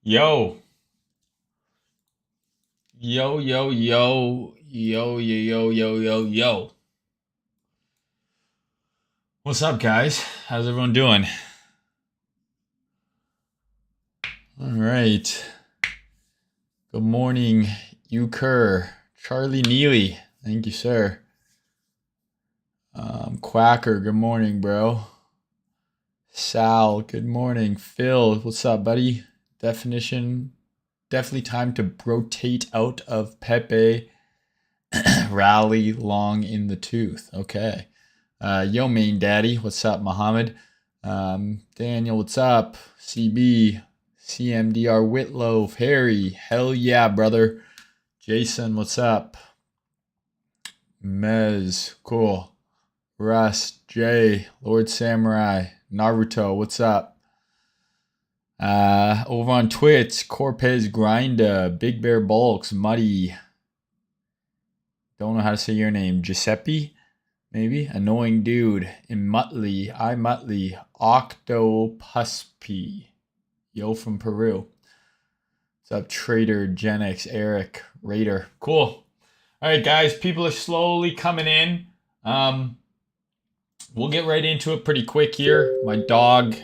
Yo, yo, yo, yo, yo, yo, yo, yo, yo, yo. What's up, guys? How's everyone doing? All right. Good morning, Euchre, Charlie Neely. Thank you, sir. Quacker, good morning, bro. Sal, good morning. Phil, what's up, buddy? Definitely time to rotate out of Pepe. Rally long in the tooth. Okay. Yo, Mayne Daddy. What's up, Muhammad? Daniel, what's up? CB, CMDR Whitlow, Harry. Hell yeah, brother. Jason, what's up? Mez, cool. Russ, Jay, Lord Samurai, Naruto, what's up? Over on Twitch, Corpez Grinda, Big Bear Bulks, Muddy. Don't know how to say your name. Giuseppe? Maybe? Annoying Dude. Immutly. Immutly. Octopusp. Yo from Peru. What's up, Trader, Gen X, Eric, Raider? Cool. All right, guys. People are slowly coming in. We'll get right into it pretty quick here. My dog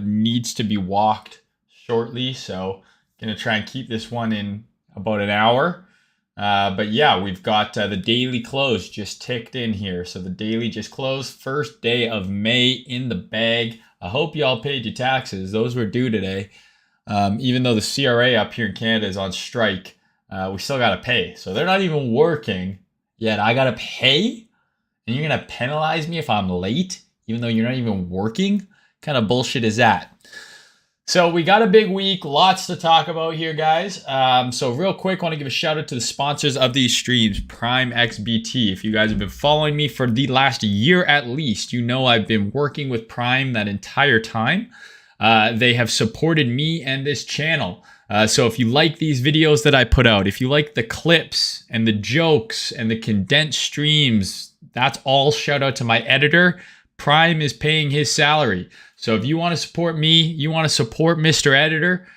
needs to be walked shortly, so I'm going to try and keep this one in about an hour. But yeah, we've got the daily close just ticked in here. So the daily just closed. First day of May in the bag. I hope y'all paid your taxes. Those were due today. Even though the CRA up here in Canada is on strike, we still got to pay. So they're not even working yet. I got to pay? And you're going to penalize me if I'm late, even though you're not even working? What kind of bullshit is that? So we got a big week, lots to talk about here, guys. So real quick, I want to give a shout out to the sponsors of these streams, Prime XBT. If you guys have been following me for the last year at least, you know I've been working with Prime that entire time. They have supported me and this channel. So if you like these videos that I put out, if you like the clips and the jokes and the condensed streams, that's all shout out to my editor. Prime is paying his salary. So if you want to support me, you want to support Mr. Editor,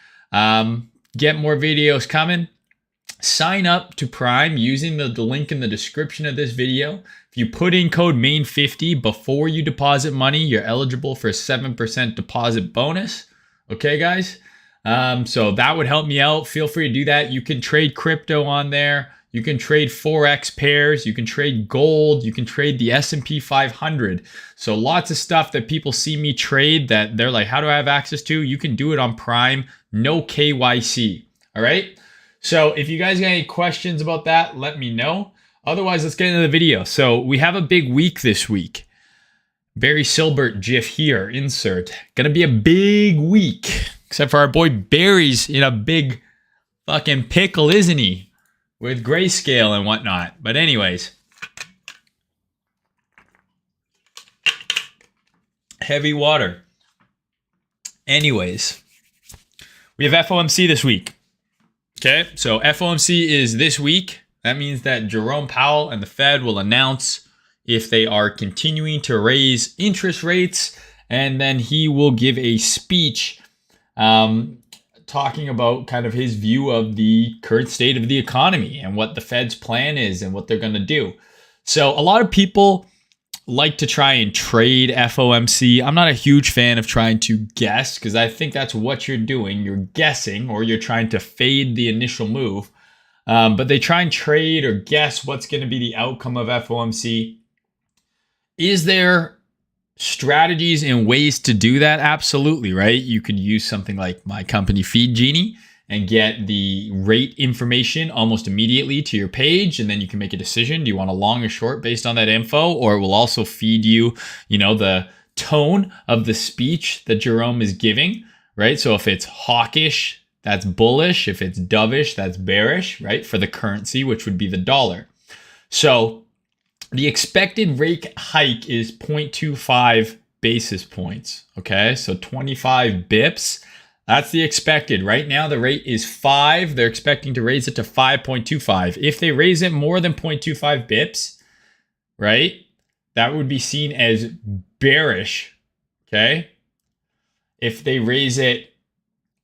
get more videos coming, sign up to Prime using the link in the description of this video. If you put in code MAIN50 before you deposit money, you're eligible for a 7% deposit bonus. Okay, guys? So that would help me out. Feel free to do that. You can trade crypto on there. You can trade Forex pairs. You can trade gold. You can trade the S&P 500. So lots of stuff that people see me trade that they're like, how do I have access to? You can do it on Prime. No KYC. All right. So if you guys got any questions about that, let me know. Otherwise, let's get into the video. So we have a big week this week. Barry Silbert GIF here. Insert. Gonna be a big week. Except for our boy Barry's in a big fucking pickle, isn't he? With grayscale and whatnot. But anyways. Heavy water. Anyways. We have FOMC this week. Okay, so FOMC is this week. That means that Jerome Powell and the Fed will announce if they are continuing to raise interest rates. And then he will give a speech talking about kind of his view of the current state of the economy and what the Fed's plan is and what they're going to do. So a lot of people like to try and trade FOMC. I'm not a huge fan of trying to guess because I think that's what you're doing. You're guessing or you're trying to fade the initial move. But they try and trade or guess what's going to be the outcome of FOMC. Is there strategies and ways to do that? Absolutely, right? You could use something like my company Feed Genie and get the rate information almost immediately to your page, and then you can make a decision. Do you want a long or short based on that info? Or it will also feed you, the tone of the speech that Jerome is giving, right? So if it's hawkish, that's bullish. If it's dovish, that's bearish, right? For the currency, which would be the dollar. So the expected rate hike is 0.25 basis points. Okay, so 25 bips. That's the expected. Right now, the rate is 5. They're expecting to raise it to 5.25. If they raise it more than 0.25 bips, right, that would be seen as bearish. Okay, if they raise it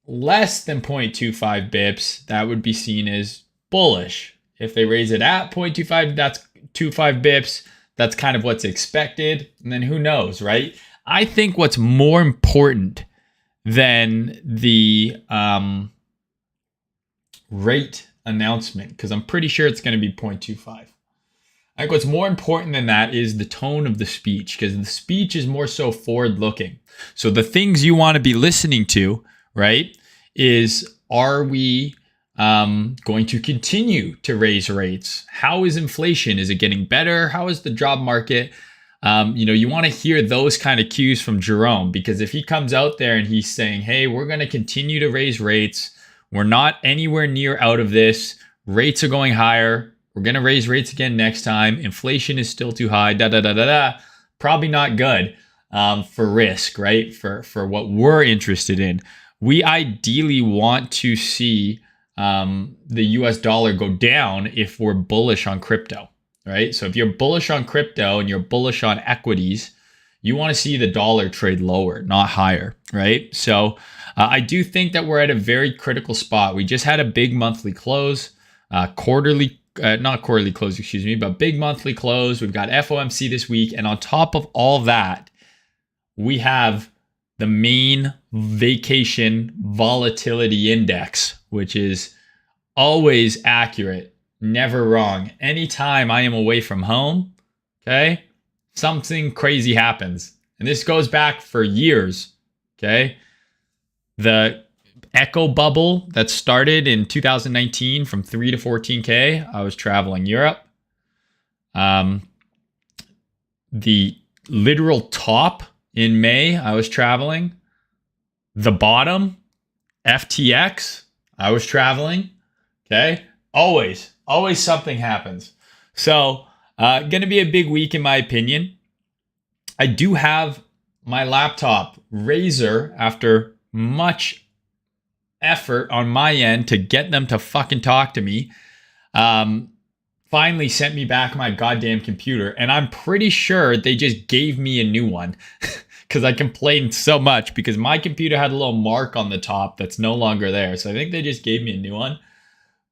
less than 0.25 bips, that would be seen as bullish. If they raise it at 0.25, that's 25 bips. That's kind of what's expected. And then who knows, right? I think what's more important than the rate announcement, because I'm pretty sure it's going to be 0.25. I think what's more important than that is the tone of the speech, because the speech is more so forward-looking. So the things you want to be listening to, right, is, are we going to continue to raise rates? How is inflation? Is it getting better? How is the job market? You want to hear those kind of cues from Jerome, because if he comes out there and he's saying, hey, we're going to continue to raise rates, we're not anywhere near out of this, rates are going higher, we're going to raise rates again next time, inflation is still too high, probably not good for risk, right? For what we're interested in. We ideally want to see the US dollar go down if we're bullish on crypto, right? So if you're bullish on crypto and you're bullish on equities, you want to see the dollar trade lower, not higher, right? So I do think that we're at a very critical spot. We just had a big monthly close, not quarterly close, but big monthly close. We've got FOMC this week. And on top of all that, we have the Mayne vacation volatility index, which is always accurate, never wrong. Anytime I am away from home, okay, something crazy happens. And this goes back for years, okay? The echo bubble that started in 2019 from 3 to 14K, I was traveling Europe. The literal top in May, I was traveling. The bottom, FTX, I was traveling. Okay. Always something happens. So, going to be a big week in my opinion. I do have my laptop, Razer, after much effort on my end to get them to fucking talk to me, finally sent me back my goddamn computer. And I'm pretty sure they just gave me a new one because I complained so much because my computer had a little mark on the top that's no longer there. So I think they just gave me a new one.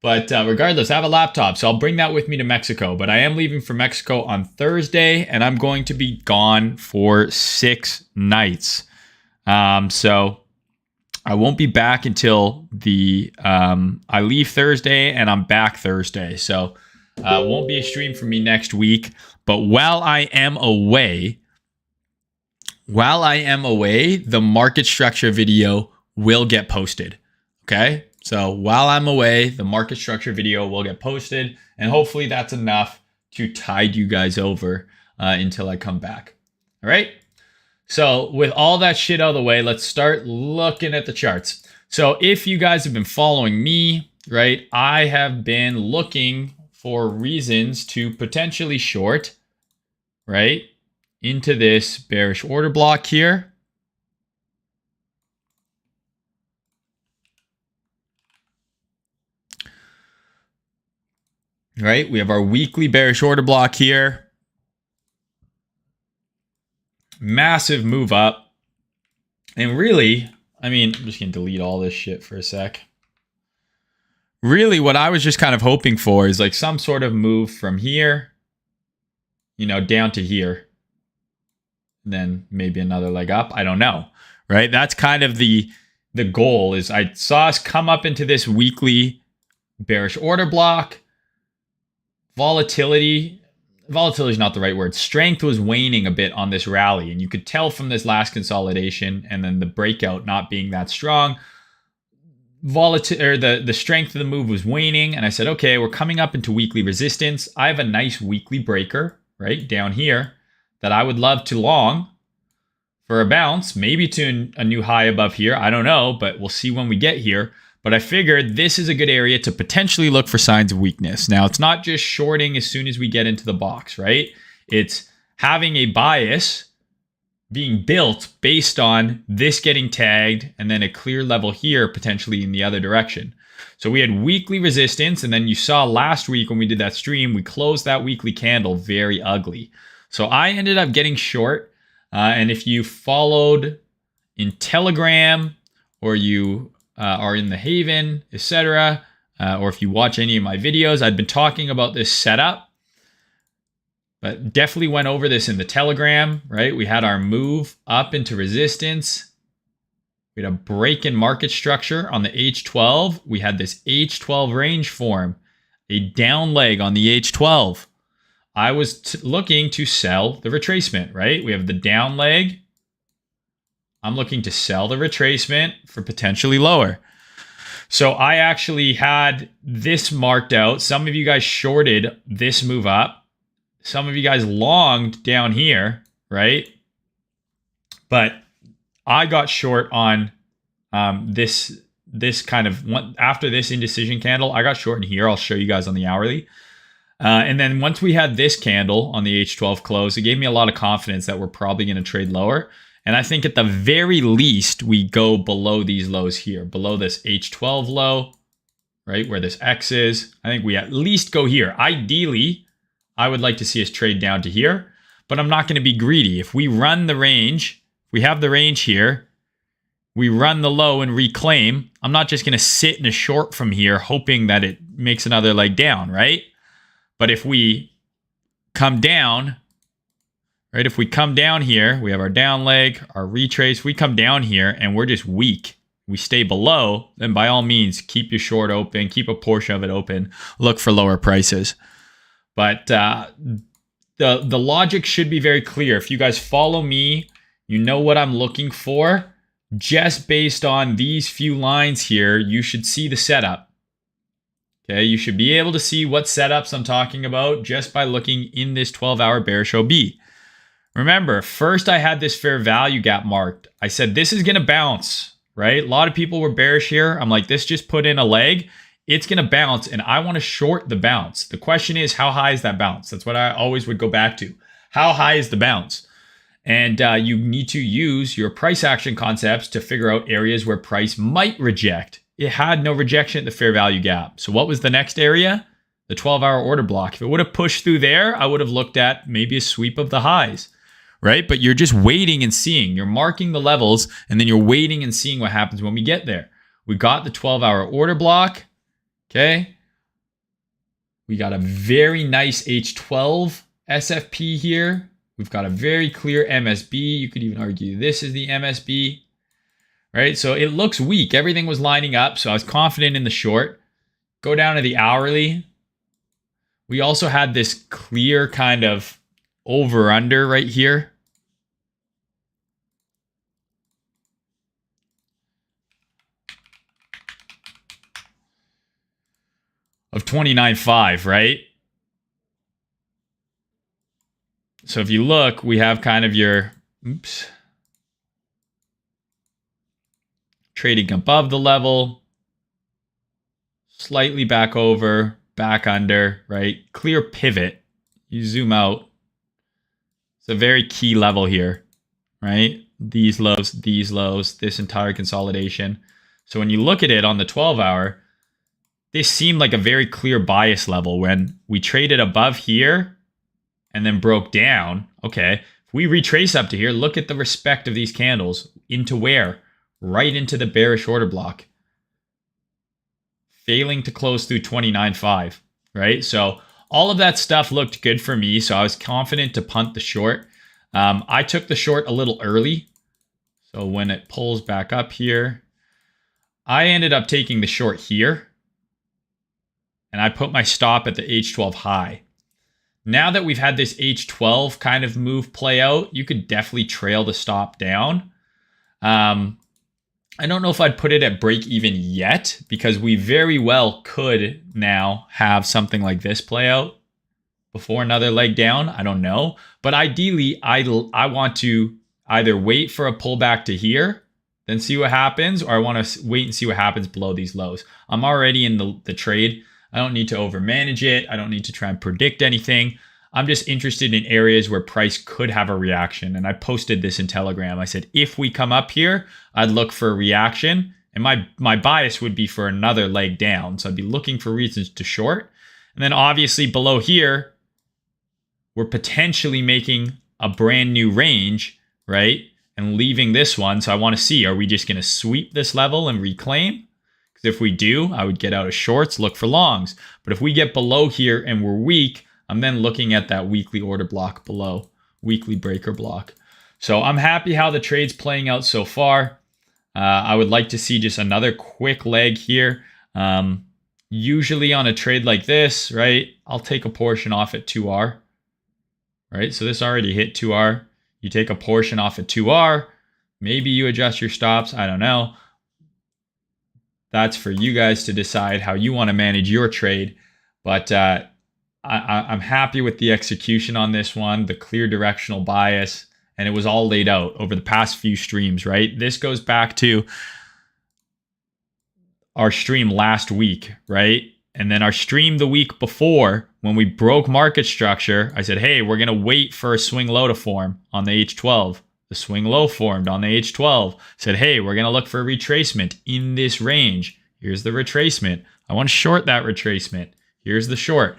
But regardless, I have a laptop, so I'll bring that with me to Mexico. But I am leaving for Mexico on Thursday, and I'm going to be gone for 6 nights. So I won't be back until I leave Thursday, and I'm back Thursday. So won't be a stream for me next week. But while I am away, the market structure video will get posted. Okay? So while I'm away, the market structure video will get posted, and hopefully that's enough to tide you guys over until I come back. All right? So with all that shit out of the way, let's start looking at the charts. So if you guys have been following me, right, I have been looking for reasons to potentially short, right, into this bearish order block here. Right, we have our weekly bearish order block here. Massive move up. And really, I mean, I'm just going to delete all this shit for a sec. Really, what I was just kind of hoping for is like some sort of move from here, down to here. And then maybe another leg up. I don't know, right? That's kind of the goal is I saw us come up into this weekly bearish order block. Volatility is not the right word. Strength was waning a bit on this rally, and you could tell from this last consolidation and then the breakout not being that strong. The strength of the move was waning, and I said, okay, we're coming up into weekly resistance. I have a nice weekly breaker right down here that I would love to long for a bounce, maybe to a new high above here. I don't know, but we'll see when we get here. But I figured this is a good area to potentially look for signs of weakness. Now, it's not just shorting as soon as we get into the box, right? It's having a bias being built based on this getting tagged and then a clear level here potentially in the other direction. So we had weekly resistance, and then you saw last week when we did that stream, we closed that weekly candle very ugly. So I ended up getting short. And if you followed in Telegram or you are in the haven, etc., or if you watch any of my videos, I've been talking about this setup, but definitely went over this in the Telegram, right? We had our move up into resistance. We had a break in market structure on the H12. We had this H12 range form, a down leg on the H12. I was looking to sell the retracement, right? We have the down leg. I'm looking to sell the retracement for potentially lower. So I actually had this marked out. Some of you guys shorted this move up. Some of you guys longed down here, right? But I got short on this kind of one after this indecision candle. I got short in here. I'll show you guys on the hourly. And then once we had this candle on the H12 close, it gave me a lot of confidence that we're probably going to trade lower. And I think at the very least, we go below these lows here, below this H12 low, right, where this X is. I think we at least go here. Ideally, I would like to see us trade down to here, but I'm not going to be greedy. If we run the range, we have the range here, we run the low and reclaim, I'm not just going to sit in a short from here hoping that it makes another leg down, right? But if we come down, right, if we come down here, we have our down leg, our retrace, we come down here and we're just weak. We stay below, then by all means, keep your short open, keep a portion of it open, look for lower prices. But the logic should be very clear. If you guys follow me, you know what I'm looking for. Just based on these few lines here, you should see the setup. Okay, you should be able to see what setups I'm talking about just by looking in this 12-hour bearish OB. Remember, first I had this fair value gap marked. I said, this is going to bounce, right? A lot of people were bearish here. I'm like, this just put in a leg. It's going to bounce, and I want to short the bounce. The question is, how high is that bounce? That's what I always would go back to. How high is the bounce? And you need to use your price action concepts to figure out areas where price might reject. It had no rejection at the fair value gap. So what was the next area? The 12-hour order block. If it would have pushed through there, I would have looked at maybe a sweep of the highs. Right? But you're just waiting and seeing. You're marking the levels, and then you're waiting and seeing what happens when we get there. We got the 12-hour order block. Okay. We got a very nice H12 SFP here. We've got a very clear MSB. You could even argue this is the MSB. Right? So it looks weak. Everything was lining up, so I was confident in the short. Go down to the hourly. We also had this clear kind of over-under right here. Of 29.5, right? So if you look, we have kind of your, trading above the level, slightly back over, back under, right? Clear pivot. You zoom out. It's a very key level here, right? These lows, this entire consolidation. So when you look at it on the 12-hour, this seemed like a very clear bias level when we traded above here and then broke down. Okay, if we retrace up to here, look at the respect of these candles. Into where? Right into the bearish order block. Failing to close through 29.5, right? So all of that stuff looked good for me, so I was confident to punt the short. I took the short a little early. So when it pulls back up here, I ended up taking the short here. And I put my stop at the H12 high. Now that we've had this H12 kind of move play out, you could definitely trail the stop down. I don't know if I'd put it at break even yet, because we very well could now have something like this play out before another leg down. I don't know. But ideally, I want to either wait for a pullback to here, then see what happens, or I want to wait and see what happens below these lows. I'm already in the trade. I don't need to overmanage it. I don't need to try and predict anything. I'm just interested in areas where price could have a reaction. And I posted this in Telegram. I said, if we come up here, I'd look for a reaction. And my bias would be for another leg down. So I'd be looking for reasons to short. And then obviously below here, we're potentially making a brand new range, right? And leaving this one. So I want to see, are we just going to sweep this level and reclaim? Because if we do, I would get out of shorts, look for longs. But if we get below here and we're weak, I'm then looking at that weekly order block below, weekly breaker block. So I'm happy how the trade's playing out so far. I would like to see just another quick leg here. Usually on a trade like this, right, I'll take a portion off at 2R, right? So this already hit 2R. You take a portion off at 2R. Maybe you adjust your stops. I don't know. That's for you guys to decide how you want to manage your trade. But I'm happy with the execution on this one, the clear directional bias, and it was all laid out over the past few streams, right? This goes back to our stream last week, right? And then our stream the week before, when we broke market structure, I said, hey, we're going to wait for a swing low to form on the H12. The swing low formed on the H12. Said, hey, we're going to look for a retracement in this range. Here's the retracement. I want to short that retracement. Here's the short.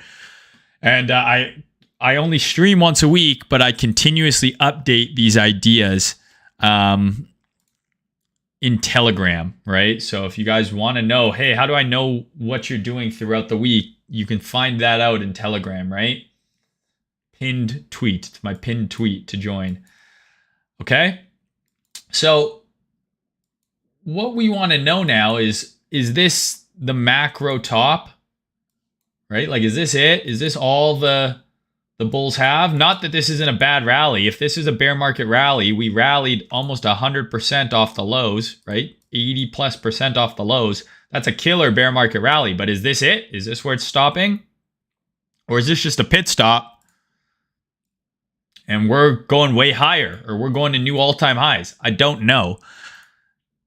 And I only stream once a week, but I continuously update these ideas in Telegram, right? So if you guys want to know, hey, how do I know what you're doing throughout the week? You can find that out in Telegram, right? Pinned tweet. It's my pinned tweet to join. Okay? So what we want to know now is this the macro top? Right? Like, is this it? Is this all the bulls have? Not that this isn't a bad rally. If this is a bear market rally, we rallied almost 100% off the lows, right? 80+% off the lows. That's a killer bear market rally. But is this it? Is this where it's stopping? Or is this just a pit stop? And we're going way higher, or we're going to new all-time highs. I don't know.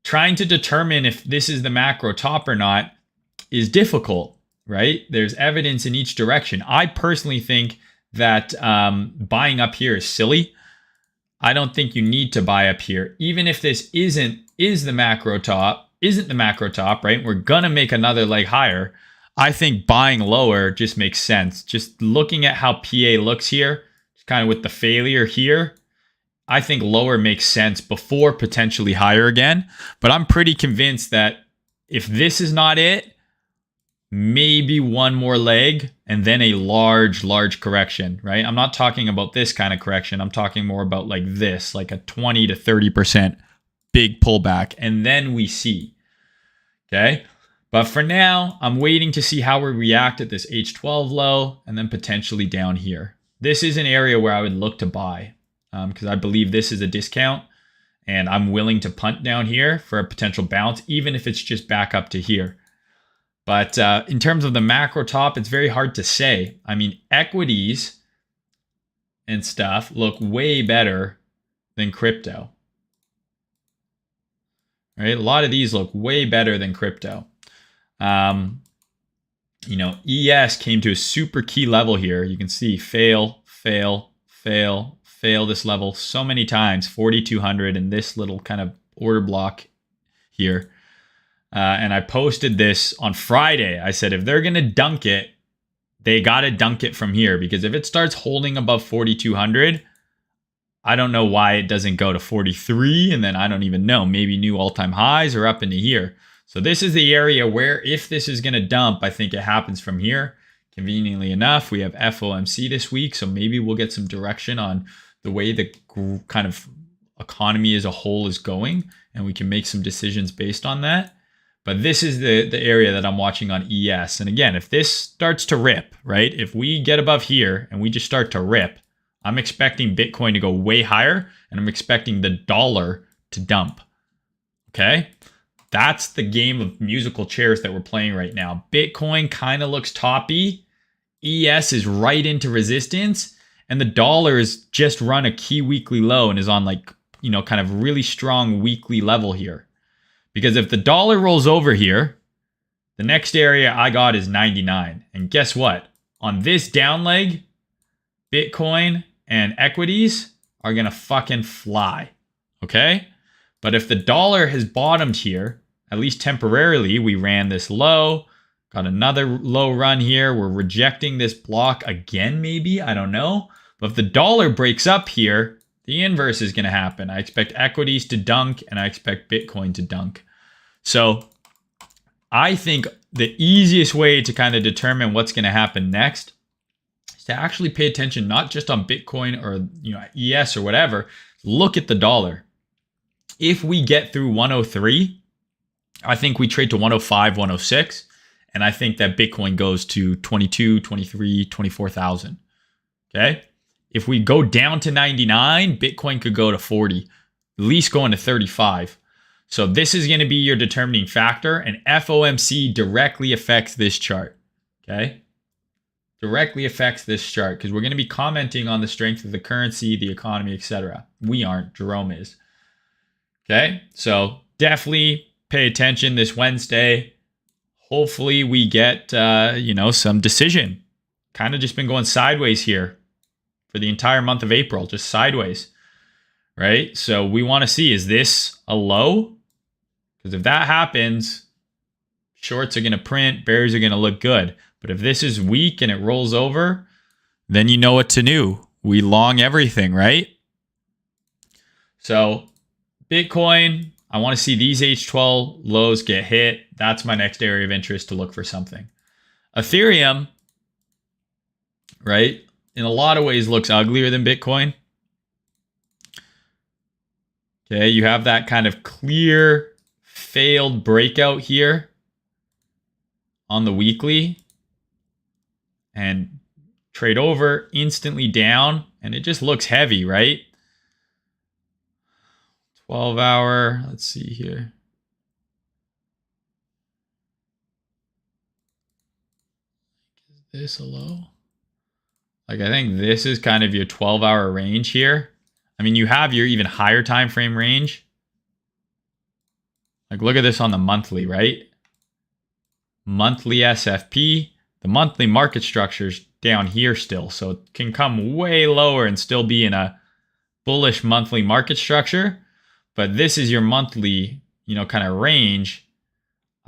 Trying to determine if this is the macro top or not is difficult, right? There's evidence in each direction. I personally think that buying up here is silly. I don't think you need to buy up here. Even if this isn't the macro top, right? We're gonna make another leg higher. I think buying lower just makes sense. Just looking at how PA looks here, kind of with the failure here, I think lower makes sense before potentially higher again. But I'm pretty convinced that if this is not it, maybe one more leg and then a large correction, right? I'm not talking about this kind of correction. I'm talking more about like this, like a 20 to 30% big pullback. And then we see, okay? But for now, I'm waiting to see how we react at this H12 low and then potentially down here. This is an area where I would look to buy because I believe this is a discount and I'm willing to punt down here for a potential bounce, even if it's just back up to here. But in terms of the macro top, it's very hard to say. I mean, equities and stuff look way better than crypto. Right? A lot of these look way better than crypto. You know, ES came to a super key level here. You can see fail this level so many times, 4,200 in this little kind of order block here. And I posted this on Friday. I said, if they're going to dunk it, they got to dunk it from here, because if it starts holding above 4,200, I don't know why it doesn't go to 43. And then I don't even know, maybe new all-time highs or up into here. So this is the area where if this is going to dump, I think it happens from here. Conveniently enough, we have FOMC this week. So maybe we'll get some direction on the way the kind of economy as a whole is going. And we can make some decisions based on that. But this is the area that I'm watching on ES. And again, if this starts to rip, right? If we get above here and we just start to rip, I'm expecting Bitcoin to go way higher and I'm expecting the dollar to dump. Okay? That's the game of musical chairs that we're playing right now. Bitcoin kind of looks toppy. ES is right into resistance. And the dollar has just run a key weekly low and is on like, you know, kind of really strong weekly level here. Because if the dollar rolls over here, the next area I got is 99. And guess what? On this down leg, Bitcoin and equities are going to fucking fly. Okay? But if the dollar has bottomed here, at least temporarily, we ran this low, got another low run here. We're rejecting this block again, maybe. I don't know. But if the dollar breaks up here, the inverse is going to happen. I expect equities to dunk and I expect Bitcoin to dunk. So I think the easiest way to kind of determine what's going to happen next is to actually pay attention, not just on Bitcoin or ES or whatever. Look at the dollar. If we get through 103, I think we trade to 105, 106. And I think that Bitcoin goes to 22, 23, 24,000. Okay. If we go down to 99, Bitcoin could go to 40, at least going to 35. So this is going to be your determining factor, and FOMC directly affects this chart. Okay. Directly affects this chart because we're going to be commenting on the strength of the currency, the economy, etc. We aren't, Jerome is. Okay. So definitely pay attention this Wednesday. Hopefully we get, some decision. Kind of just been going sideways here for the entire month of April, just sideways, right? So we want to see, is this a low? Because if that happens, shorts are going to print, bears are going to look good. But if this is weak and it rolls over, then you know what to do. We long everything, right? So Bitcoin, I want to see these H12 lows get hit. That's my next area of interest to look for something. Ethereum, right, in a lot of ways looks uglier than Bitcoin. Okay, you have that kind of clear failed breakout here on the weekly and trade over, instantly down, and it just looks heavy, right? 12 hour, let's see here. Is this a low? Like, I think this is kind of your 12-hour range here. I mean, you have your even higher time frame range. Like, look at this on the monthly, right? Monthly SFP. The monthly market structure's down here still, so it can come way lower and still be in a bullish monthly market structure. But this is your monthly, kind of range.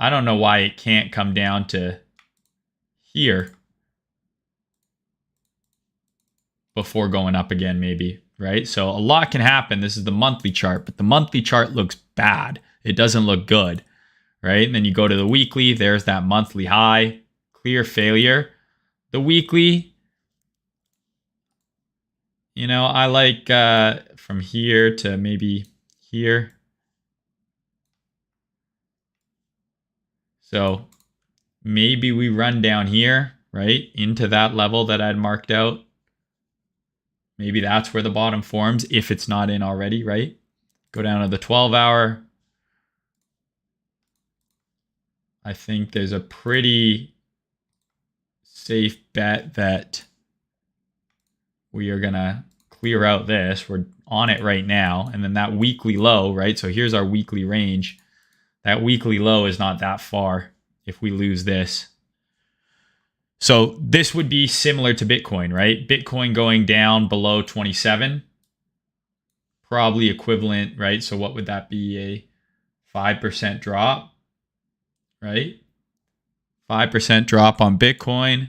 I don't know why it can't come down to here before going up again, maybe, right? So a lot can happen. This is the monthly chart, but the monthly chart looks bad. It doesn't look good, right? And then you go to the weekly. There's that monthly high, clear failure. The weekly, I like from here to maybe here. So maybe we run down here, right, into that level that I'd marked out. Maybe that's where the bottom forms if it's not in already, right? Go down to the 12-hour. I think there's a pretty safe bet that we are going to clear out this. We're on it right now. And then that weekly low, right? So here's our weekly range. That weekly low is not that far if we lose this. So this would be similar to Bitcoin, right? Bitcoin going down below 27, probably equivalent, right? So what would that be? A 5% drop, right? 5% drop on Bitcoin.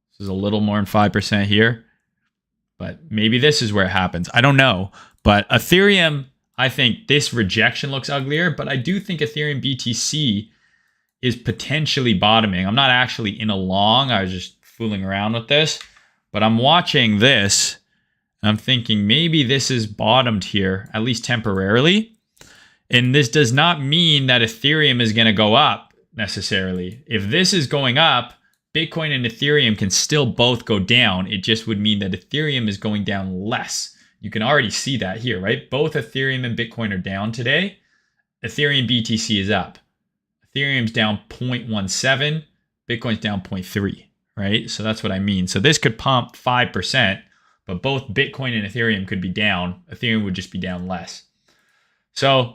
This is a little more than 5% here, but maybe this is where it happens. I don't know, but Ethereum, I think this rejection looks uglier, but I do think Ethereum BTC is potentially bottoming. I'm not actually in a long. I was just fooling around with this, but I'm watching this and I'm thinking maybe this is bottomed here, at least temporarily. And this does not mean that Ethereum is going to go up necessarily. If this is going up, Bitcoin and Ethereum can still both go down. It just would mean that Ethereum is going down less. You can already see that here, right? Both Ethereum and Bitcoin are down today. Ethereum BTC is up. Ethereum's down 0.17, Bitcoin's down 0.3, right? So that's what I mean. So this could pump 5%, but both Bitcoin and Ethereum could be down. Ethereum would just be down less. So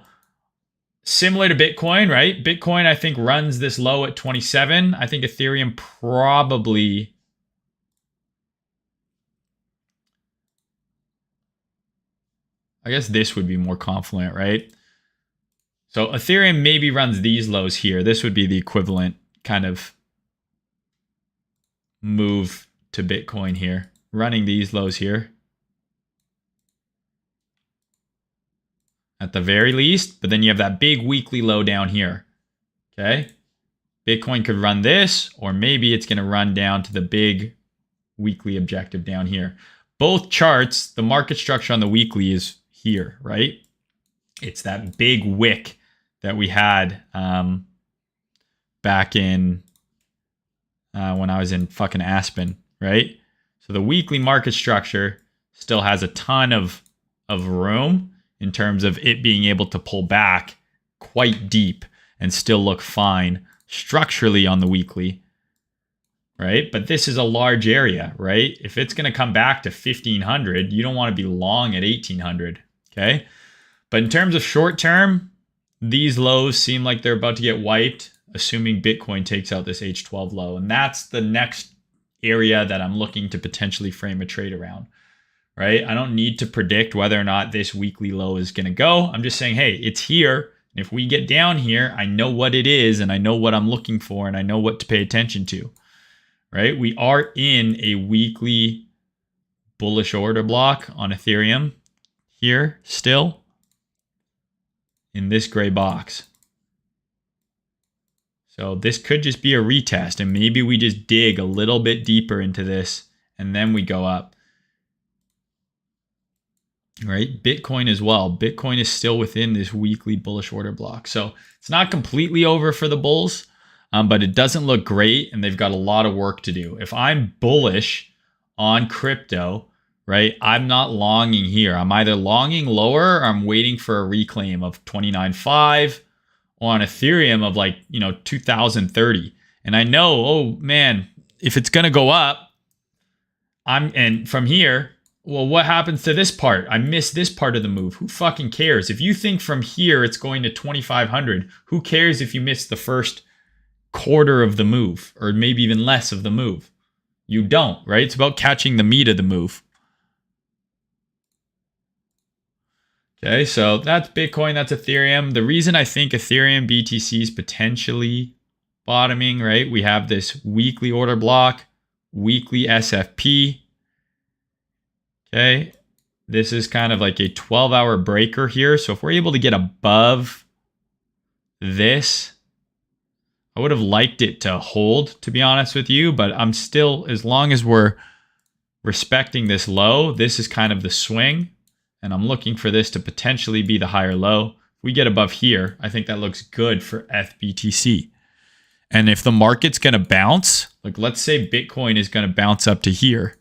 similar to Bitcoin, right? Bitcoin, I think, runs this low at 27. I think Ethereum probably I guess this would be more Confluent, right? So Ethereum maybe runs these lows here. This would be the equivalent kind of move to Bitcoin here. Running these lows here. At the very least. But then you have that big weekly low down here. Okay. Bitcoin could run this, or maybe it's going to run down to the big weekly objective down here. Both charts, the market structure on the weekly is here, right? It's that big wick that we had back in when I was in fucking Aspen, right? So the weekly market structure still has a ton of room in terms of it being able to pull back quite deep and still look fine structurally on the weekly, right? But this is a large area, right? If it's going to come back to 1500, you don't want to be long at 1800, okay? But in terms of short term, these lows seem like they're about to get wiped, assuming Bitcoin takes out this H12 low. And that's the next area that I'm looking to potentially frame a trade around, right? I don't need to predict whether or not this weekly low is going to go. I'm just saying, hey, it's here. If we get down here, I know what it is and I know what I'm looking for and I know what to pay attention to, right? We are in a weekly bullish order block on Ethereum here still in this gray box. So this could just be a retest and maybe we just dig a little bit deeper into this and then we go up. Right? Bitcoin as well. Bitcoin is still within this weekly bullish order block. So it's not completely over for the bulls, but it doesn't look great and they've got a lot of work to do. If I'm bullish on crypto, right, I'm not longing here. I'm either longing lower or I'm waiting for a reclaim of 29.5 or on Ethereum of like, 2030. And I know, oh man, if it's going to go up, and from here, well, what happens to this part? I missed this part of the move. Who fucking cares? If you think from here it's going to 2,500, who cares if you miss the first quarter of the move or maybe even less of the move? You don't, right? It's about catching the meat of the move. Okay, so that's Bitcoin, that's Ethereum. The reason I think Ethereum BTC is potentially bottoming, right? We have this weekly order block, weekly SFP. Okay, this is kind of like a 12-hour breaker here. So if we're able to get above this, I would have liked it to hold, to be honest with you. But I'm still, as long as we're respecting this low, this is kind of the swing. And I'm looking for this to potentially be the higher low. If we get above here, I think that looks good for FBTC. And if the market's going to bounce, like let's say Bitcoin is going to bounce up to here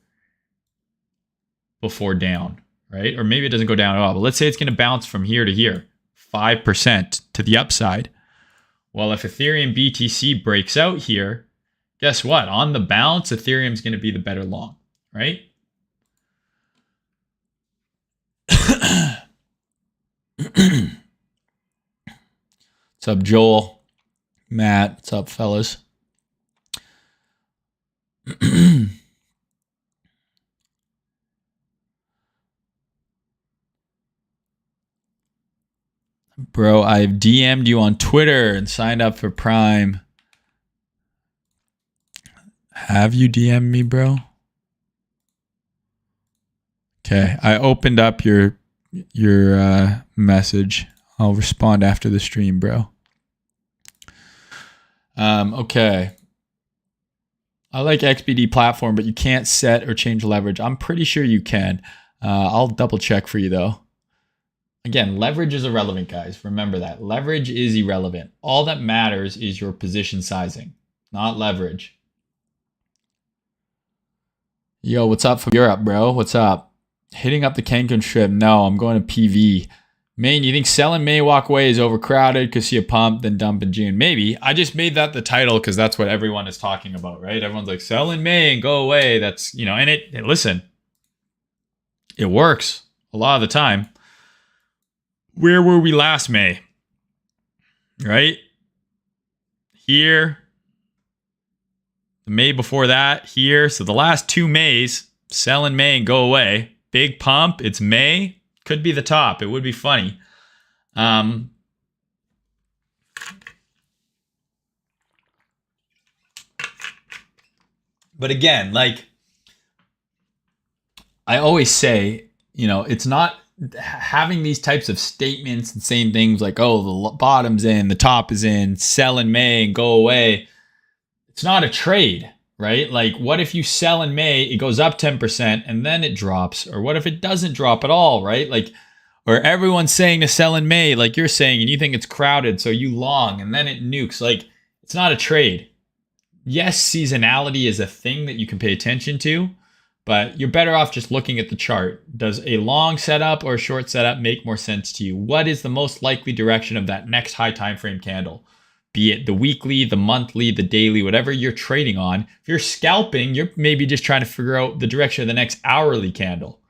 before down, right? Or maybe it doesn't go down at all, but let's say it's going to bounce from here to here, 5% to the upside. Well, if Ethereum BTC breaks out here, guess what? On the bounce, Ethereum's going to be the better long, right? What's up, Joel? Matt, what's up, fellas? Bro, I've DM'd you on Twitter and signed up for Prime. Have you DM'd me, bro? Okay, I opened up your message. I'll respond after the stream, bro. Okay. I like XBD platform, but you can't set or change leverage. I'm pretty sure you can. I'll double check for you though. Again, leverage is irrelevant, guys. Remember that. Leverage is irrelevant. All that matters is your position sizing, not leverage. Yo, what's up from Europe, bro? What's up? Hitting up the Cancun trip. No, I'm going to PV. Mayne, you think selling May walk away is overcrowded because see a pump, then dump in June? Maybe. I just made that the title because that's what everyone is talking about, right? Everyone's like, sell in May and go away. That's, and listen, it works a lot of the time. Where were we last May? Right? Here. The May before that, here. So the last 2 Mays, sell in May and go away. Big pump. It's May. Could be the top. It would be funny. But again, like I always say, it's not having these types of statements and saying things like, oh, the bottom's in, the top is in, sell in May and go away. It's not a trade, right? Like, what if you sell in May, it goes up 10% and then it drops? Or what if it doesn't drop at all, right? Like, or everyone's saying to sell in May, like you're saying, and you think it's crowded, so you long and then it nukes. Like, it's not a trade. Yes, seasonality is a thing that you can pay attention to, but you're better off just looking at the chart. Does a long setup or a short setup make more sense to you? What is the most likely direction of that next high time frame candle? Be it the weekly, the monthly, the daily, whatever you're trading on. If you're scalping, you're maybe just trying to figure out the direction of the next hourly candle.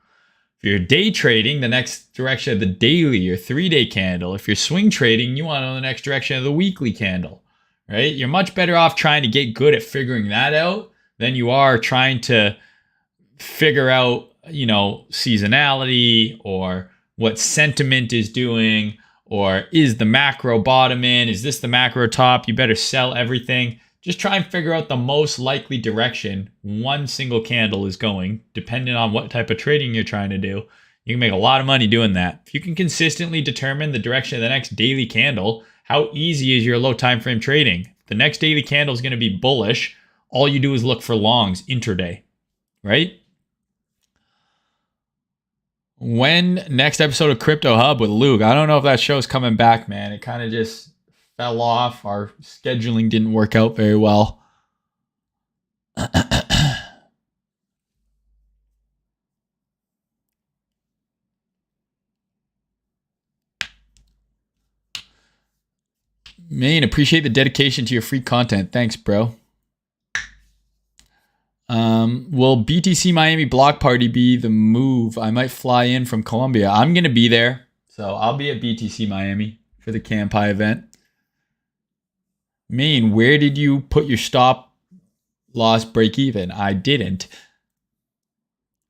If you're day trading, the next direction of the daily or 3-day candle. If you're swing trading, you want to know the next direction of the weekly candle, right? You're much better off trying to get good at figuring that out than you are trying to figure out, seasonality or what sentiment is doing, or is the macro bottom in? Is this the macro top? You better sell everything. Just try and figure out the most likely direction one single candle is going, depending on what type of trading you're trying to do. You can make a lot of money doing that. If you can consistently determine the direction of the next daily candle, how easy is your low time frame trading? The next daily candle is going to be bullish. All you do is look for longs intraday, right? When next episode of Crypto Hub with Luke? I don't know if that show's coming back, man. It kind of just fell off. Our scheduling didn't work out very well. Mayne, appreciate the dedication to your free content. Thanks, bro. Will BTC Miami block party be the move? I might fly in from Colombia. I'm going to be there. So I'll be at BTC Miami for the Campai event. Mayne, where did you put your stop loss break even? I didn't.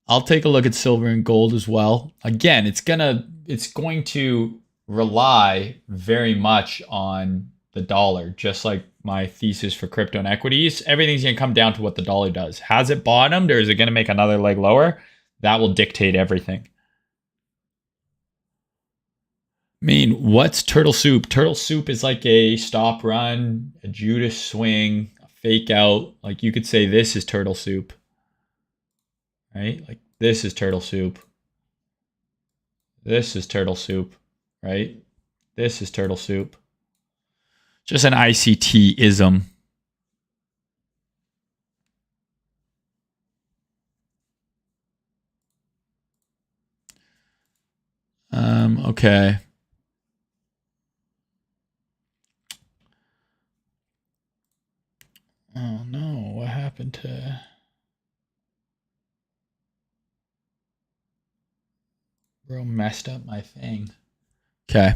I'll take a look at silver and gold as well. Again, it's going to rely very much on the dollar, just like my thesis for crypto and equities. Everything's going to come down to what the dollar does. Has it bottomed, or is it going to make another leg lower? That will dictate everything. Mayne, what's turtle soup? Turtle soup is like a stop run, a Judas swing, a fake out. Like, you could say this is turtle soup, right? Like, this is turtle soup. This is turtle soup, right? This is turtle soup. Just an ICT-ism. Okay. Oh no, what happened to... Bro messed up my thing. Okay.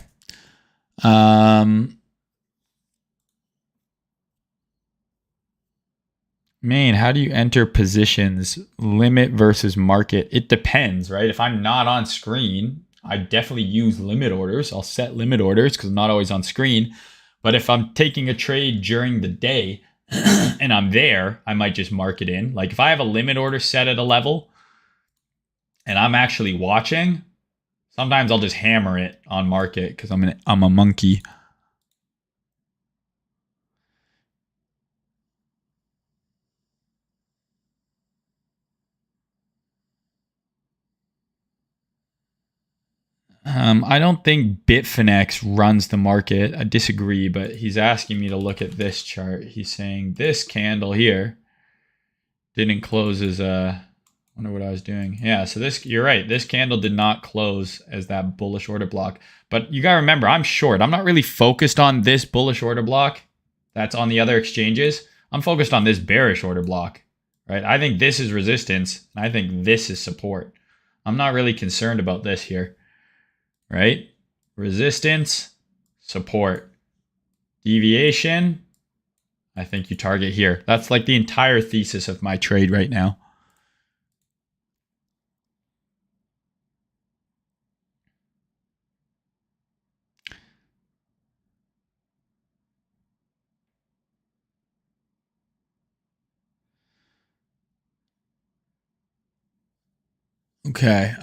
Mayne, how do you enter positions, limit versus market? It depends, right? If I'm not on screen, I definitely use limit orders. I'll set limit orders because I'm not always on screen. But if I'm taking a trade during the day and I'm there, I might just mark it in. Like, if I have a limit order set at a level and I'm actually watching, sometimes I'll just hammer it on market because I'm a monkey. I don't think Bitfinex runs the market. I disagree, but he's asking me to look at this chart. He's saying this candle here didn't close as a... I wonder what I was doing. Yeah, so this, you're right. This candle did not close as that bullish order block. But you got to remember, I'm short. I'm not really focused on this bullish order block that's on the other exchanges. I'm focused on this bearish order block, right? I think this is resistance. And I think this is support. I'm not really concerned about this here, right? Resistance, support, deviation. I think you target here. That's like the entire thesis of my trade right now. Okay.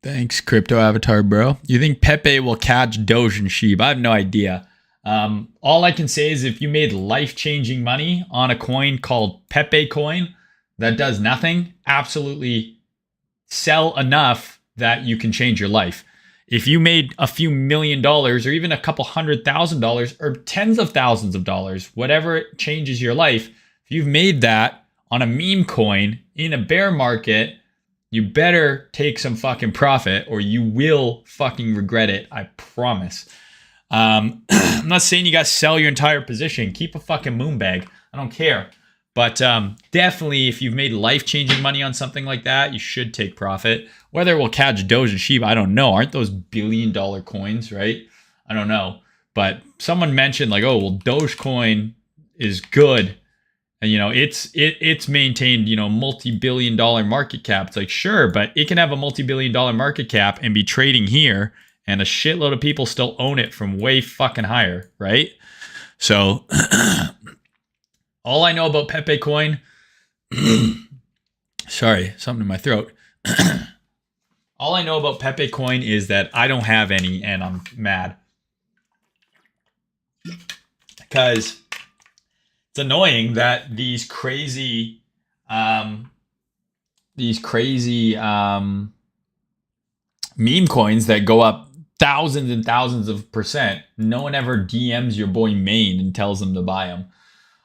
Thanks, Crypto Avatar, bro. You think Pepe will catch Doge and Sheep? I have no idea. All I can say is if you made life-changing money on a coin called Pepe coin that does nothing, absolutely sell enough that you can change your life. If you made a few $1,000,000 or even a couple $100,000 or tens of thousands of dollars, whatever changes your life, if you've made that on a meme coin in a bear market, you better take some fucking profit or you will fucking regret it. I promise. I'm not saying you guys sell your entire position. Keep a fucking moon bag. I don't care. But definitely, if you've made life-changing money on something like that, you should take profit. Whether it will catch Doge and Shiba, I don't know. Aren't those billion-dollar coins, right? I don't know. But someone mentioned like, oh, well, Dogecoin is good. And, you know, it's maintained, you know, multi-billion-dollar market cap. It's like, sure, but it can have a multi-billion-dollar market cap and be trading here, and a shitload of people still own it from way fucking higher, right? So all I know about Pepe coin, sorry, something in my throat. All I know about Pepe coin is that I don't have any, and I'm mad because it's annoying that these crazy meme coins that go up thousands and thousands of %, no one ever DMs your boy Mayne and tells them to buy them.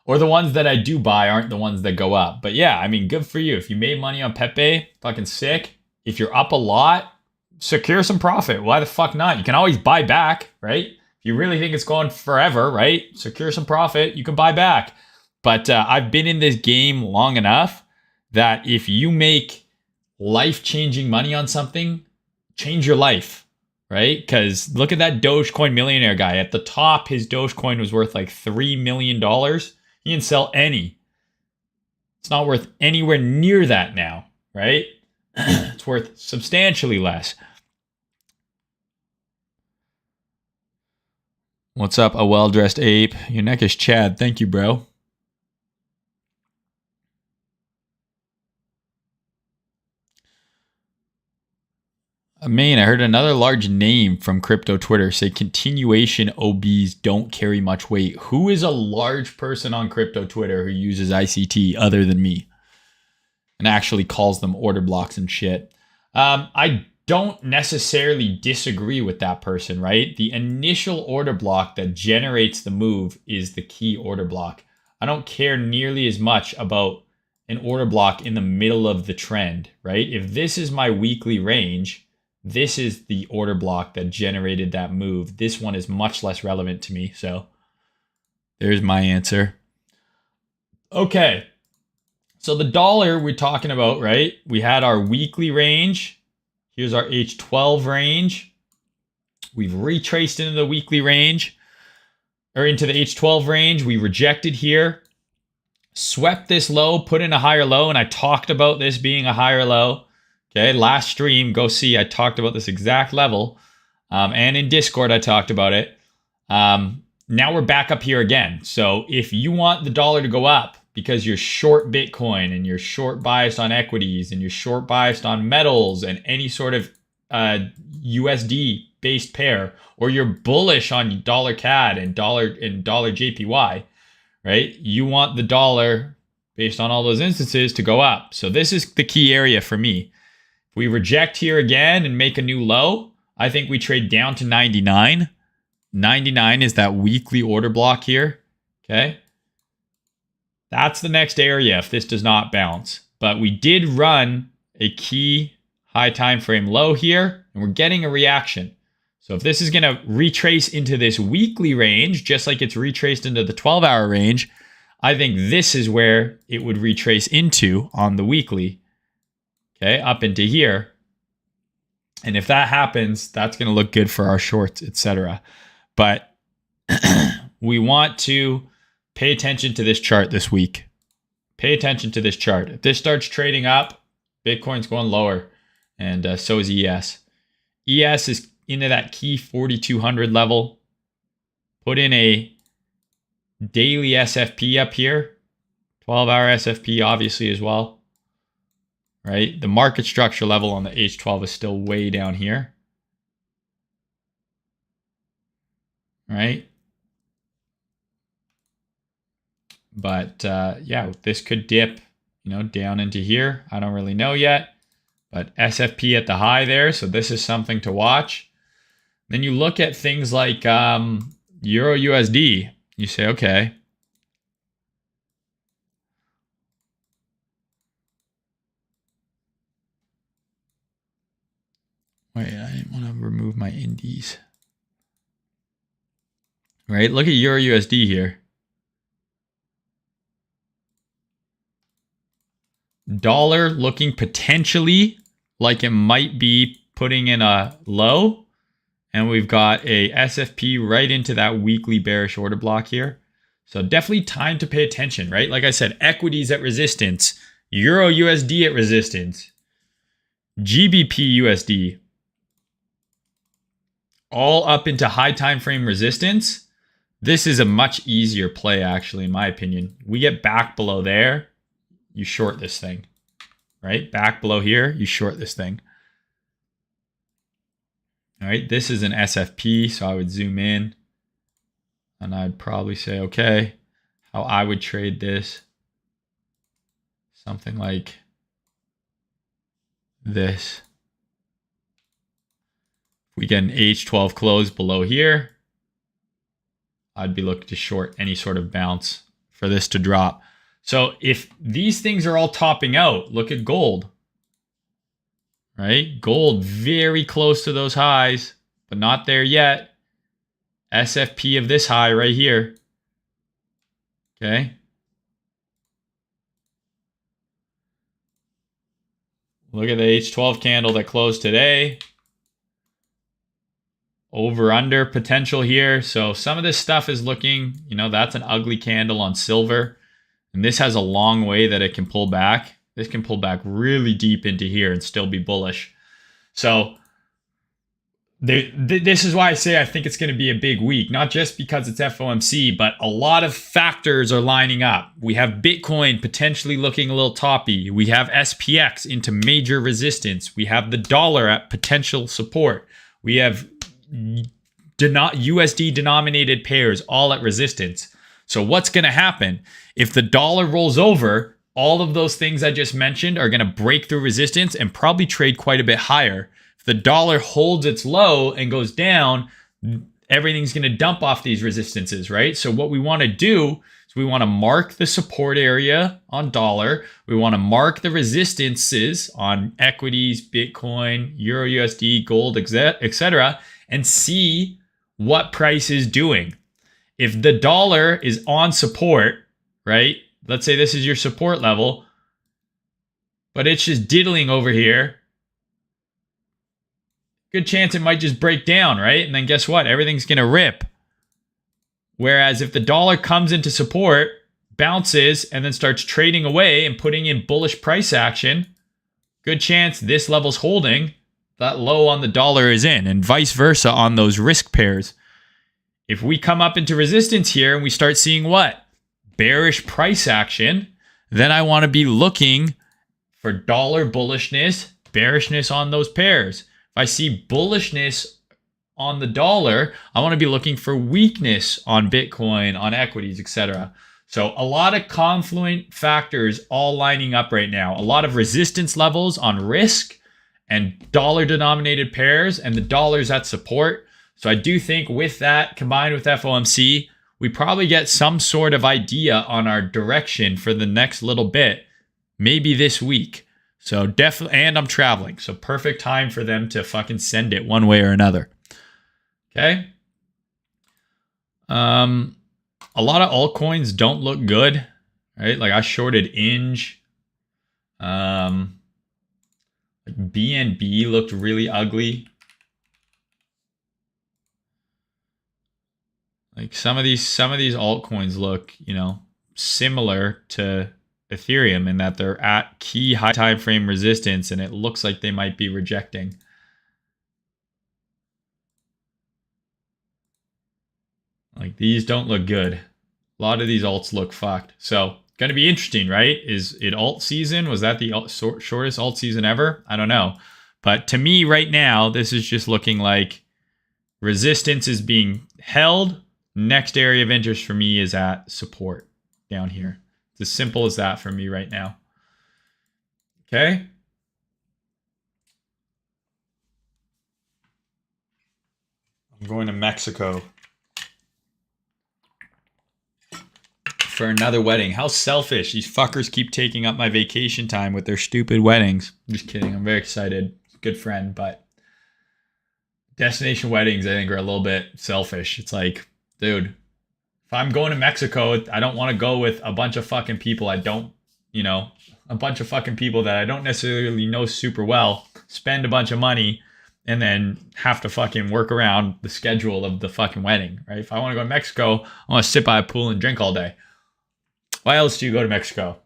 Or the ones that I do buy aren't the ones that go up. But yeah, I mean, good for you. If you made money on Pepe, fucking sick. If you're up a lot, secure some profit. Why the fuck not? You can always buy back, right? If you really think it's going forever, right? Secure some profit. You can buy back. But I've been in this game long enough that if you make life-changing money on something, change your life, right? Because look at that Dogecoin millionaire guy. At the top, his Dogecoin was worth like $3 million. He didn't sell any. It's not worth anywhere near that now, right? It's worth substantially less. What's up, a well-dressed ape? Your neck is Chad. Thank you, bro. Mayne, I heard another large name from crypto Twitter say continuation OBs don't carry much weight. Who is a large person on crypto Twitter who uses ICT other than me and actually calls them order blocks and shit? I don't necessarily disagree with that person, right? The initial order block that generates the move is the key order block. I don't care nearly as much about an order block in the middle of the trend, right? If this is my weekly range, this is the order block that generated that move. This one is much less relevant to me. So there's my answer. Okay. So the dollar we're talking about, right? We had our weekly range. Here's our H12 range. We've retraced into the weekly range or into the H12 range. We rejected here, swept this low, put in a higher low. And I talked about this being a higher low. Okay, last stream, go see, I talked about this exact level. And in Discord, I talked about it. Now we're back up here again. So if you want the dollar to go up because you're short Bitcoin and you're short biased on equities and you're short biased on metals and any sort of USD based pair, or you're bullish on dollar CAD and dollar JPY, right? You want the dollar based on all those instances to go up. So this is the key area for me. We reject here again and make a new low. I think we trade down to 99. 99 is that weekly order block here. Okay. That's the next area if this does not bounce. But we did run a key high time frame low here, and we're getting a reaction. So if this is going to retrace into this weekly range, just like it's retraced into the 12-hour range, I think this is where it would retrace into on the weekly. Okay, up into here. And if that happens, that's going to look good for our shorts, etc. But we want to pay attention to this chart this week. Pay attention to this chart. If this starts trading up, Bitcoin's going lower. And so is ES. ES is into that key 4,200 level. Put in a daily SFP up here. 12-hour SFP, obviously, as well. right? The market structure level on the H12 is still way down here, right? But yeah, this could dip, you know, down into here. I don't really know yet, but SFP at the high there. So this is something to watch. Then you look at things like Euro USD. You say, okay, wait, I didn't want to remove my indies. Right, look at Euro USD here. Dollar looking potentially like it might be putting in a low. And we've got a SFP right into that weekly bearish order block here. So definitely time to pay attention, right? Like I said, equities at resistance, Euro USD at resistance, GBP USD, all up into high time frame resistance. This is a much easier play, actually, in my opinion. We get back below there, you short this thing, right? Back below here, you short this thing. All right, this is an SFP, so I would zoom in and I'd probably say, okay, how I would trade this, something like this. If we get an H12 close below here, I'd be looking to short any sort of bounce for this to drop. So if these things are all topping out, look at gold. Right? Gold very close to those highs, but not there yet. SFP of this high right here. Okay. Look at the H12 candle that closed today. Over under potential here. So some of this stuff is looking, you know, that's an ugly candle on silver. And this has a long way that it can pull back. This can pull back really deep into here and still be bullish. So this is why I say I think it's going to be a big week, not just because it's FOMC, but a lot of factors are lining up. We have Bitcoin potentially looking a little toppy. We have SPX into major resistance. We have the dollar at potential support. We have USD denominated pairs all at resistance. So what's going to happen if the dollar rolls over? All of those things I just mentioned are going to break through resistance and probably trade quite a bit higher. If the dollar holds its low and goes down, everything's going to dump off these resistances, right? So what we want to do is we want to mark the support area on dollar. We want to mark the resistances on equities, Bitcoin, Euro USD, gold, etc., and see what price is doing. If the dollar is on support, right? Let's say this is your support level, but it's just diddling over here. Good chance it might just break down, right? And then guess what? Everything's going to rip. Whereas if the dollar comes into support, bounces, and then starts trading away and putting in bullish price action, good chance this level's holding, that low on the dollar is in, and vice versa on those risk pairs. If we come up into resistance here and we start seeing what? Bearish price action, then I want to be looking for dollar bullishness, bearishness on those pairs. If I see bullishness on the dollar, I want to be looking for weakness on Bitcoin, on equities, etc. So a lot of confluent factors all lining up right now. A lot of resistance levels on risk and dollar denominated pairs, and the dollar's at support. So I do think with that combined with FOMC, we probably get some sort of idea on our direction for the next little bit, maybe this week. So definitely, and I'm traveling, so perfect time for them to fucking send it one way or another. Okay. A lot of altcoins don't look good, right? Like I shorted Inge. Like BNB looked really ugly. Like some of these altcoins look, you know, similar to Ethereum in that they're at key high time frame resistance and it looks like they might be rejecting. Like these don't look good. A lot of these alts look fucked. So Going to be interesting, right? Is it alt season? Was that the shortest alt season ever? I don't know. But to me right now, this is just looking like resistance is being held. Next area of interest for me is at support down here. It's as simple as that for me right now. Okay. I'm going to Mexico for another wedding. How selfish. These fuckers keep taking up my vacation time with their stupid weddings. I'm just kidding. I'm very excited. Good friend, but destination weddings, I think, are a little bit selfish. It's like, dude, if I'm going to Mexico, I don't want to go with a bunch of fucking people a bunch of fucking people that I don't necessarily know super well, spend a bunch of money, and then have to fucking work around the schedule of the fucking wedding, right? If I want to go to Mexico, I want to sit by a pool and drink all day. Why else do you go to Mexico?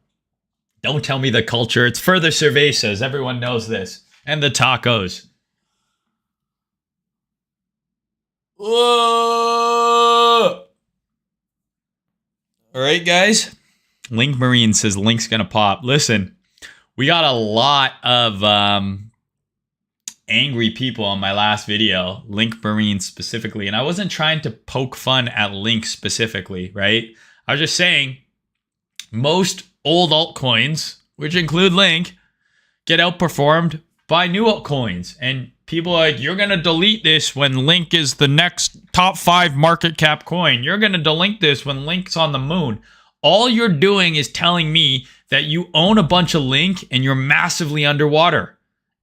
Don't tell me the culture. It's further cervezas. Everyone knows this. And the tacos. Whoa! All right, guys. Link Marine says Link's going to pop. Listen, we got a lot of angry people on my last video, Link Marine specifically. And I wasn't trying to poke fun at Link specifically, right? I was just saying most old altcoins, which include Link, get outperformed by new altcoins. And people are like, you're going to delete this when Link is the next top 5 market cap coin. You're going to delete this when Link's on the moon. All you're doing is telling me that you own a bunch of Link and you're massively underwater.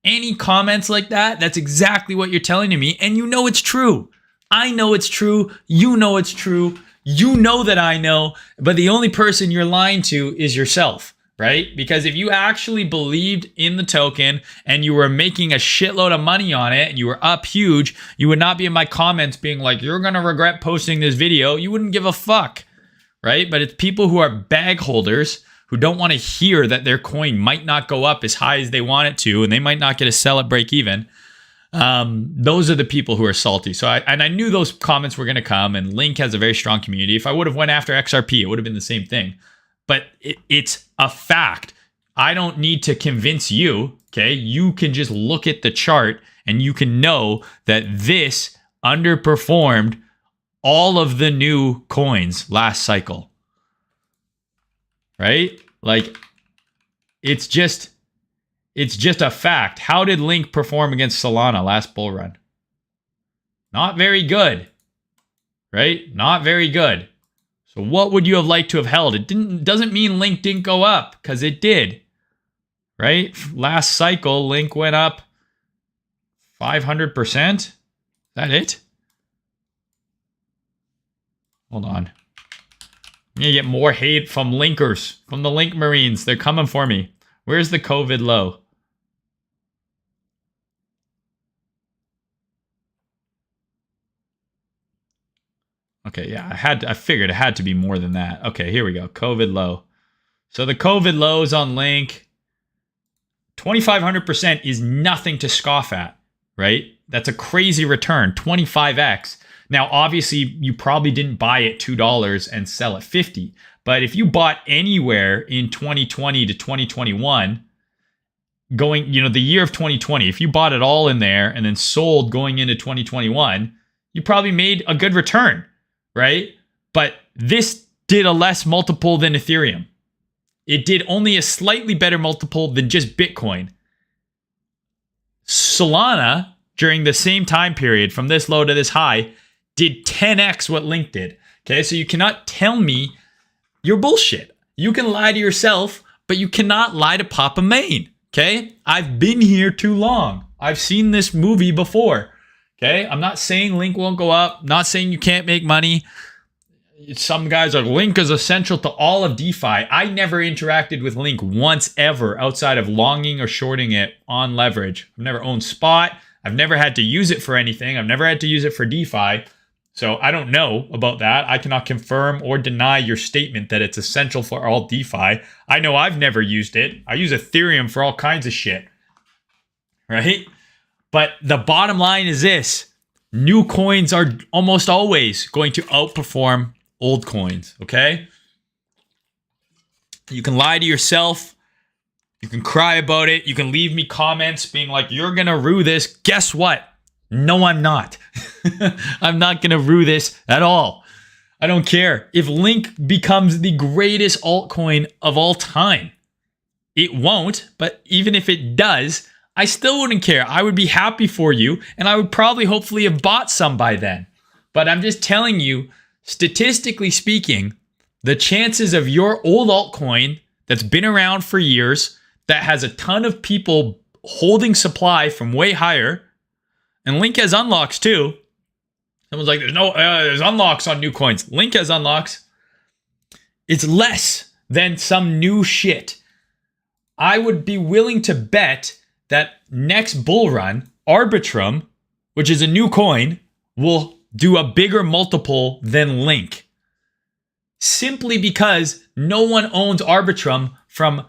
Any comments like that, that's exactly what you're telling to me. And you know it's true. I know it's true. You know it's true. You know that I know. But the only person you're lying to is yourself, right? Because if you actually believed in the token and you were making a shitload of money on it and you were up huge, you would not be in my comments being like, you're going to regret posting this video. You wouldn't give a fuck, right? But it's people who are bag holders who don't want to hear that their coin might not go up as high as they want it to, and they might not get a sell at break even. Those are the people who are salty. So I knew those comments were going to come, and Link has a very strong community. If I would have went after XRP, it would have been the same thing. But it's a fact. I don't need to convince you, okay? You can just look at the chart and you can know that this underperformed all of the new coins last cycle. Right? Like, it's just a fact. How did Link perform against Solana last bull run? Not very good. Right? Not very good. So what would you have liked to have held? It doesn't mean Link didn't go up, because it did. Right? Last cycle, Link went up 500%. Is that it? Hold on. I'm going to get more hate from Linkers, from the Link Marines. They're coming for me. Where's the COVID low? Okay, yeah, I figured it had to be more than that. Okay, here we go. COVID low. So the COVID lows on Link, 2,500% is nothing to scoff at, right? That's a crazy return, 25x. Now, obviously, you probably didn't buy at $2 and sell at $50. But if you bought anywhere in 2020 to 2021, going, the year of 2020, if you bought it all in there and then sold going into 2021, you probably made a good return, right? But this did a less multiple than Ethereum. It did only a slightly better multiple than just Bitcoin. Solana, during the same time period, from this low to this high, did 10x what Link did. Okay, so you cannot tell me you're bullshit. You can lie to yourself, but you cannot lie to Papa Mayne. Okay, I've been here too long. I've seen this movie before. Okay, I'm not saying Link won't go up. Not saying you can't make money. Some guys are Link is essential to all of DeFi. I never interacted with Link once ever outside of longing or shorting it on leverage. I've never owned spot. I've never had to use it for anything. I've never had to use it for DeFi. So I don't know about that. I cannot confirm or deny your statement that it's essential for all DeFi. I know I've never used it. I use Ethereum for all kinds of shit. Right? But the bottom line is this. New coins are almost always going to outperform old coins. Okay? You can lie to yourself. You can cry about it. You can leave me comments being like, you're going to rue this. Guess what? No, I'm not. I'm not going to rue this at all. I don't care. If Link becomes the greatest altcoin of all time, it won't. But even if it does, I still wouldn't care. I would be happy for you. And I would probably hopefully have bought some by then. But I'm just telling you, statistically speaking, the chances of your old altcoin that's been around for years, that has a ton of people holding supply from way higher, and Link has unlocks too. Someone's like, there's unlocks on new coins. Link has unlocks. It's less than some new shit. I would be willing to bet that next bull run, Arbitrum, which is a new coin, will do a bigger multiple than Link. Simply because no one owns Arbitrum from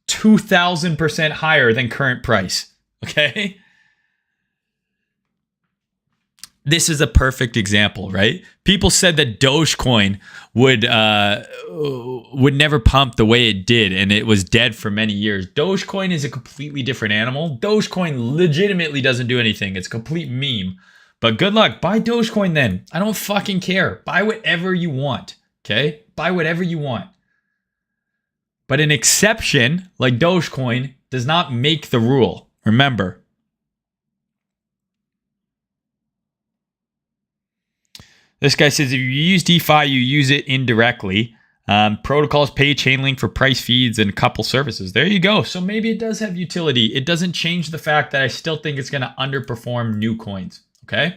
2,000% higher than current price. Okay? This is a perfect example, right? People said that Dogecoin would never pump the way it did, and it was dead for many years. Dogecoin is a completely different animal. Dogecoin legitimately doesn't do anything. It's a complete meme. But good luck. Buy Dogecoin then. I don't fucking care. Buy whatever you want. Okay? Buy whatever you want. But an exception like Dogecoin does not make the rule. Remember. This guy says if you use DeFi, you use it indirectly. Protocols pay Chainlink for price feeds and a couple services. There you go. So maybe it does have utility. It doesn't change the fact that I still think it's going to underperform new coins. Okay?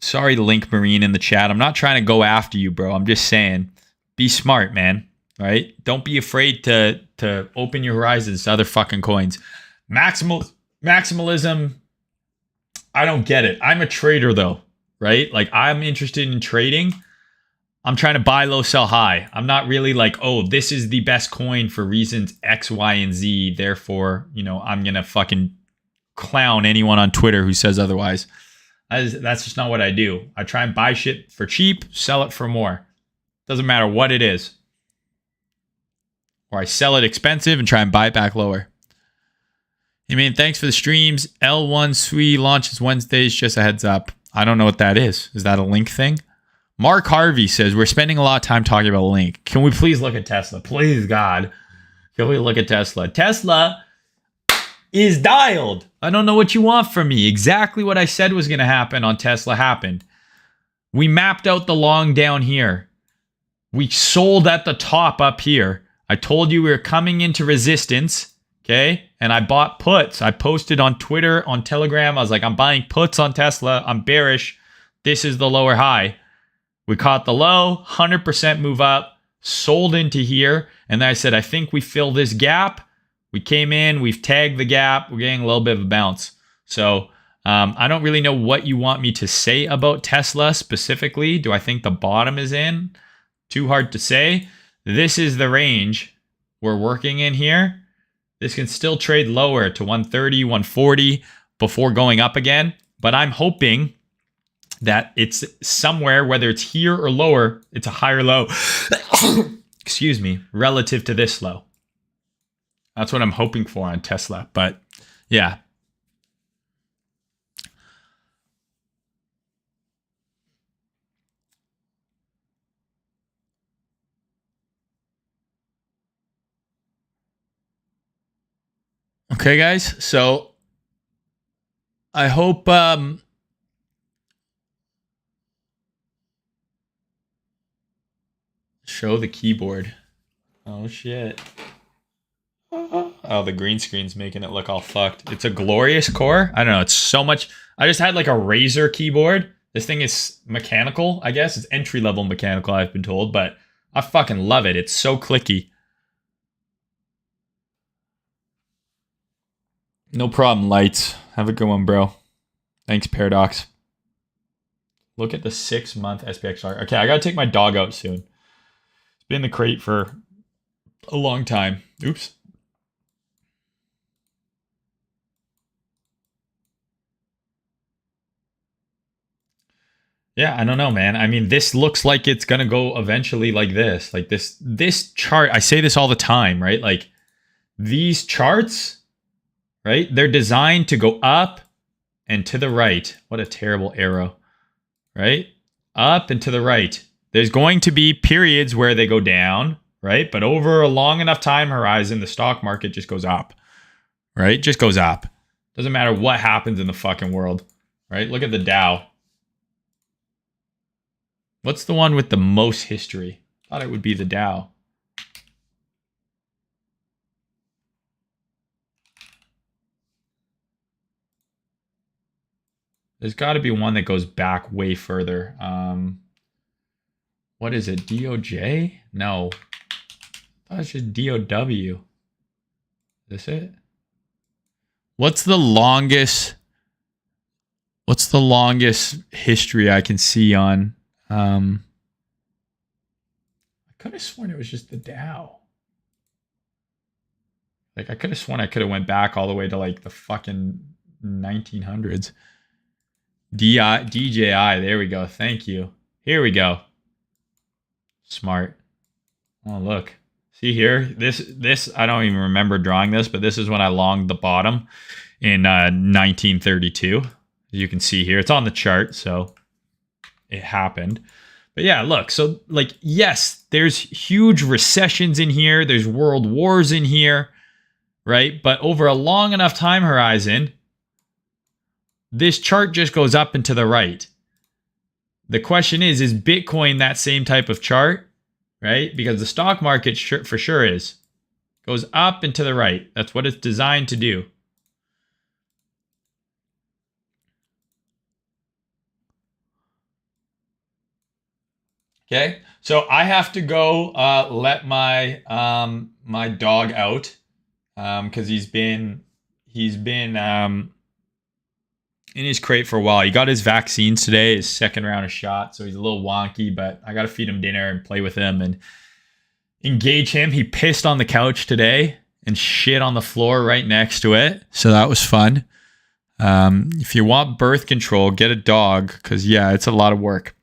Sorry, Link Marine in the chat. I'm not trying to go after you, bro. I'm just saying, be smart, man. All right? Don't be afraid to open your horizons to other fucking coins. Maximalism, I don't get it. I'm a trader, though, right? Like, I'm interested in trading. I'm trying to buy low, sell high. I'm not really like, oh, this is the best coin for reasons X, Y, and Z. Therefore, I'm going to fucking clown anyone on Twitter who says otherwise. That's just not what I do. I try and buy shit for cheap, sell it for more. Doesn't matter what it is. Or I sell it expensive and try and buy it back lower. Hey man, thanks for the streams. L1 Sui launches Wednesdays, just a heads up. I don't know what that is. Is that a Link thing? Mark Harvey says, we're spending a lot of time talking about Link. Can we please look at Tesla? Please, God. Can we look at Tesla? Tesla is dialed. I don't know what you want from me. Exactly what I said was going to happen on Tesla happened. We mapped out the long down here. We sold at the top up here. I told you we were coming into resistance, okay? And I bought puts. I posted on Twitter, on Telegram. I was like, I'm buying puts on Tesla. I'm bearish. This is the lower high. We caught the low, 100% move up, sold into here. And then I said, I think we fill this gap. We came in, we've tagged the gap. We're getting a little bit of a bounce. So I don't really know what you want me to say about Tesla specifically. Do I think the bottom is in? Too hard to say. This is the range we're working in here. This can still trade lower to 130, 140 before going up again. But I'm hoping that it's somewhere, whether it's here or lower, it's a higher low. Excuse me, relative to this low. That's what I'm hoping for on Tesla. But yeah. Okay, guys. So I hope show the keyboard. Oh shit. Oh, the green screen's making it look all fucked. It's a glorious core. I don't know. It's so much. I just had like a Razer keyboard. This thing is mechanical, I guess. It's entry-level mechanical, I've been told. But I fucking love it. It's so clicky. No problem, Lights. Have a good one, bro. Thanks, Paradox. Look at the 6-month SPXR. Okay, I gotta take my dog out soon. It's been in the crate for a long time. Oops. Yeah, I don't know, man. I mean, this looks like it's gonna go eventually like this. Like this chart, I say this all the time, right? Like these charts, right? They're designed to go up and to the right. What a terrible arrow, right? Up and to the right. There's going to be periods where they go down, right? But over a long enough time horizon, the stock market just goes up, right? Just goes up. Doesn't matter what happens in the fucking world, right? Look at the Dow. What's the one with the most history? Thought it would be the Dow. There's got to be one that goes back way further. What is it? DOJ? No. I thought it's just DOW. Is this it? What's the longest history I can see on? I could have sworn it was just the Dow. Like I could have sworn I could have went back all the way to like the fucking 1900s. DJI. There we go. Thank you. Here we go. Smart. Oh, look. See here? This I don't even remember drawing this, but this is when I longed the bottom in 1932. As you can see here, it's on the chart, so it happened. But yeah, look. So like, yes, there's huge recessions in here. There's world wars in here, right? But over a long enough time horizon, this chart just goes up and to the right. The question is Bitcoin that same type of chart, right? Because the stock market for sure is. Goes up and to the right. That's what it's designed to do. Okay, so I have to go let my my dog out because he's been in his crate for a while. He got his vaccines today, his second round of shots, so he's a little wonky, but I got to feed him dinner and play with him and engage him. He pissed on the couch today and shit on the floor right next to it, so that was fun. If you want birth control, get a dog because, yeah, it's a lot of work.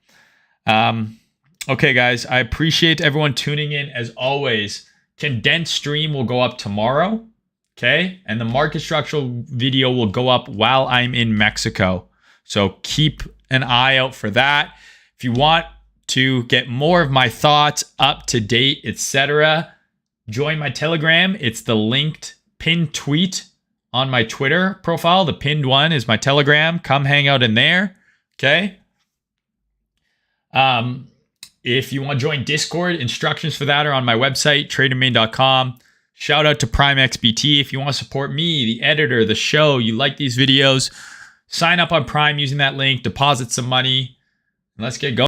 Okay, guys, I appreciate everyone tuning in. As always, condensed stream will go up tomorrow. Okay, and the market structural video will go up while I'm in Mexico. So keep an eye out for that. If you want to get more of my thoughts, up to date, etc., join my Telegram. It's the linked pinned tweet on my Twitter profile. The pinned one is my Telegram. Come hang out in there. Okay. If you want to join Discord, instructions for that are on my website, tradermayne.com. Shout out to Prime XBT. If you want to support me, the editor, the show, you like these videos, sign up on Prime using that link, deposit some money, and let's get going.